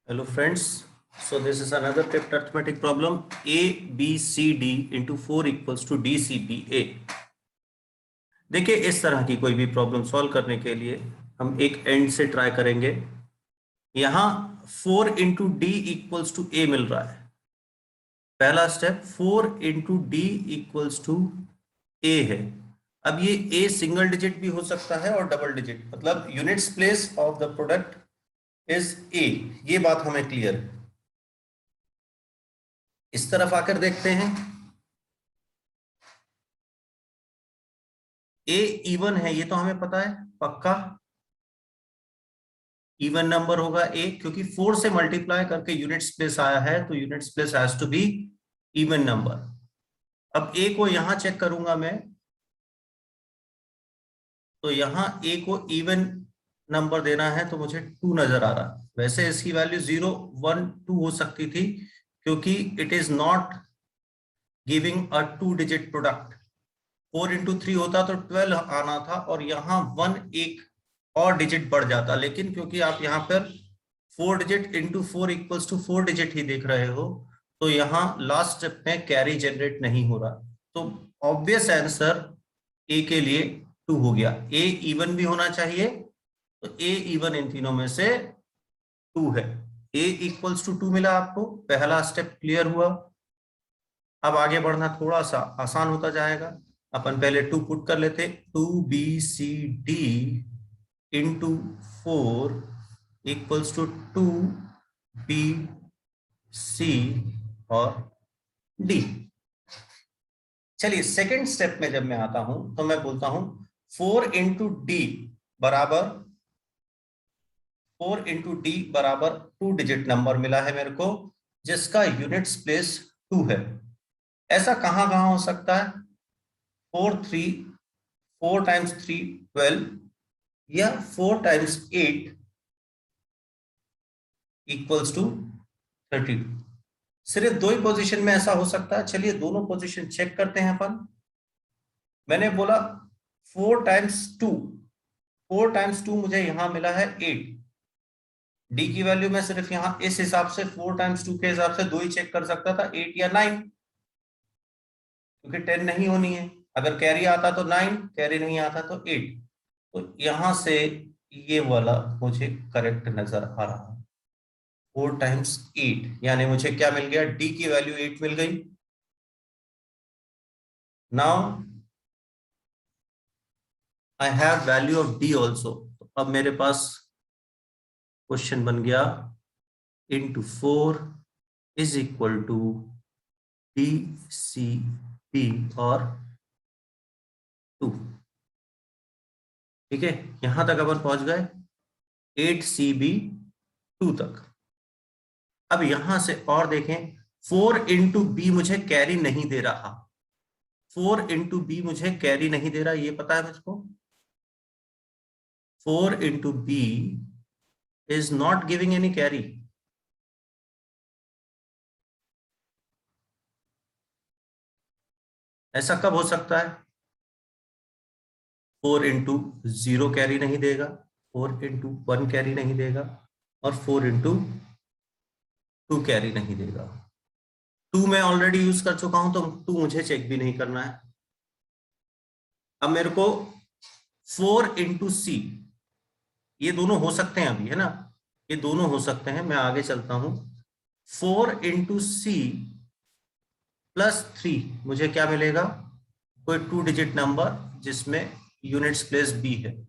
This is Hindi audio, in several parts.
Hello friends, so this is another fifth arithmetic problem. A, B, C, D into 4 equals to D, C, B, A. देखिए इस तरह की कोई भी प्रॉब्लम सॉल्व करने के लिए हम एक एंड से ट्राई करेंगे। यहाँ 4 into D equals to A मिल रहा है। पहला step 4 into D equals to A है। अब ये ए सिंगल डिजिट भी हो सकता है और डबल डिजिट, मतलब units place of the product is a. ये बात हमें क्लियर है। इस तरफ आकर देखते हैं, ए इवन है, ये तो हमें पता है पक्का इवन नंबर होगा ए, क्योंकि 4 से मल्टीप्लाई करके यूनिट्स प्लेस आया है, तो units place has to be even number. अब ए को यहां चेक करूंगा मैं, तो यहां ए को इवन नंबर देना है, तो मुझे 2 नजर आ रहा है। वैसे इसकी वैल्यू 0, 1, 2 हो सकती थी, क्योंकि it is not giving a 2 digit product. 4 into 3 होता तो 12 आना था, और यहाँ 1 एक और डिजिट बढ़ जाता, लेकिन क्योंकि आप यहाँ पर 4 digit into 4 equals to 4 digit ही देख रहे हो, तो यहाँ लास्ट स्टेप में कैरी जनरेट नहीं हो रहा। तो ऑब्वियस आंसर ए के लिए 2 हो गया। ए इवन भी होना चाहिए, तो ए इवन इन तीनों में से 2 है। ए इक्वल्स टू 2 मिला आपको, पहला स्टेप क्लियर हुआ। अब आगे बढ़ना थोड़ा सा आसान होता जाएगा। अपन पहले 2 पुट कर लेते, 2BCD into 4 equals to 2BC और D। चलिए सेकेंड स्टेप में जब मैं आता हूं, तो मैं बोलता हूं 4 इंटू डी बराबर 2 डिजिट नंबर मिला है मेरे को, जिसका यूनिट्स प्लेस 2 है। ऐसा कहां कहां हो सकता है? 4 टाइम्स 3 12, या 4 टाइम्स 8 इक्वल्स टू 32। सिर्फ 2 ही पोजीशन में ऐसा हो सकता है। चलिए दोनों पोजीशन चेक करते हैं अपन। मैंने बोला 4 टाइम्स 2 मुझे यहां मिला है 8। डी की वैल्यू में सिर्फ यहां इस हिसाब से 4 टाइम्स 2 के हिसाब से 2 ही चेक कर सकता था, 8 या 9, क्योंकि 10 नहीं होनी है। अगर कैरी आता तो 9, कैरी नहीं आता तो 8। तो यहां से ये वाला मुझे करेक्ट नजर आ रहा है। 4 टाइम्स 8 यानी मुझे क्या मिल गया? डी की वैल्यू 8 मिल गई। Now I have value of D also. तो अब मेरे पास क्वेश्चन बन गया, into 4 is equal to DCB और 2। ठीक है, यहां तक अपन पहुंच गए, 8CB 2 तक। अब यहां से और देखें, 4 इंटू बी मुझे कैरी नहीं दे रहा। 4 इंटू बी मुझे कैरी नहीं दे रहा, ये पता है मुझको। 4 into B is not giving any carry. ऐसा कब हो सकता है? 4 इंटू 0 कैरी नहीं देगा, 4 इंटू 1 कैरी नहीं देगा, और 4 इंटू 2 कैरी नहीं देगा। 2 मैं ऑलरेडी यूज कर चुका हूं, तो 2 मुझे चेक भी नहीं करना है। अब मेरे को 4 इंटू सी, ये दोनों हो सकते हैं अभी, है ना, ये दोनों हो सकते हैं। मैं आगे चलता हूं। 4 इंटू सी प्लस 3 मुझे क्या मिलेगा? कोई 2 डिजिट नंबर जिसमें यूनिट्स प्लेस बी है।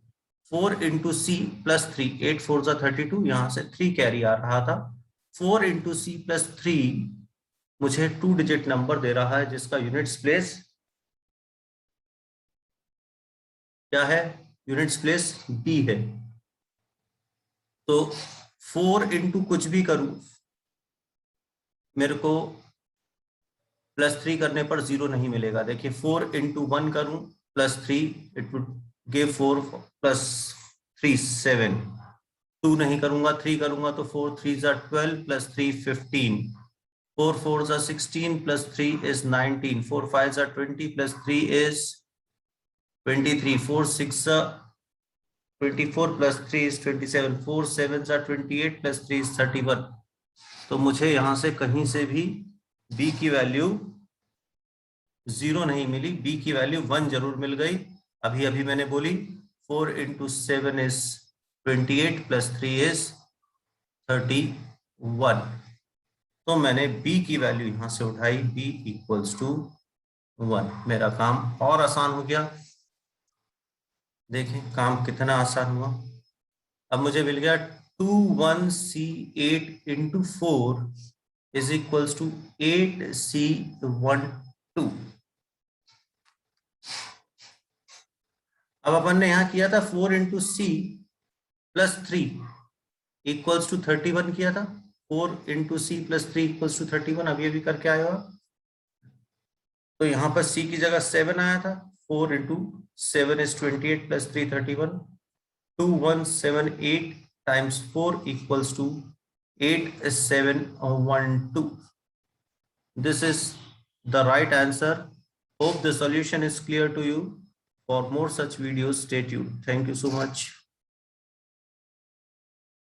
4 इंटू सी प्लस 3, 8 4 32, यहां से 3 कैरी आ रहा था। 4 इंटू सी प्लस 3 मुझे 2 डिजिट नंबर दे रहा है, जिसका यूनिट्स प्लेस क्या है? यूनिट्स प्लेस बी है। तो 4 इंटू कुछ भी करूं, मेरे को प्लस 3 करने पर 0 नहीं मिलेगा। देखिए 4 इंटू 1 करूं plus 3, it would give 4 plus 3 7। 2 नहीं करूंगा, 3 करूंगा, तो 4 3 12 plus 3 15, 4 4 16 plus 3 is 19, 4 5 20 plus 3 is 23, 4 6 24 plus 3 is 27, 4 7 are 28 plus 3 is 31. तो मुझे यहां से कहीं से भी b की वैल्यू 0 नहीं मिली, b की वैल्यू 1 जरूर मिल गई। अभी अभी मैंने बोली 4 into 7 is 28 plus 3 is 31। तो मैंने b की वैल्यू यहां से उठाई, b equals to 1। मेरा काम और आसान हो गया। देखें काम कितना आसान हुआ। अब मुझे मिल गया 21C8 into 4 is equals to 8C12। अब अपन ने यहां किया था 4 into C plus 3 equals to 31 किया था। 4 into C plus 3 equals to 31 अभी अभी करके आया हो। तो यहां पर C की जगह 7 आया था। 4 into 7 is 28 plus 3 31। 2178 times 4 equals to 8712। This is the right answer. Hope the solution is clear to you. For more such videos, stay tuned. Thank you so much.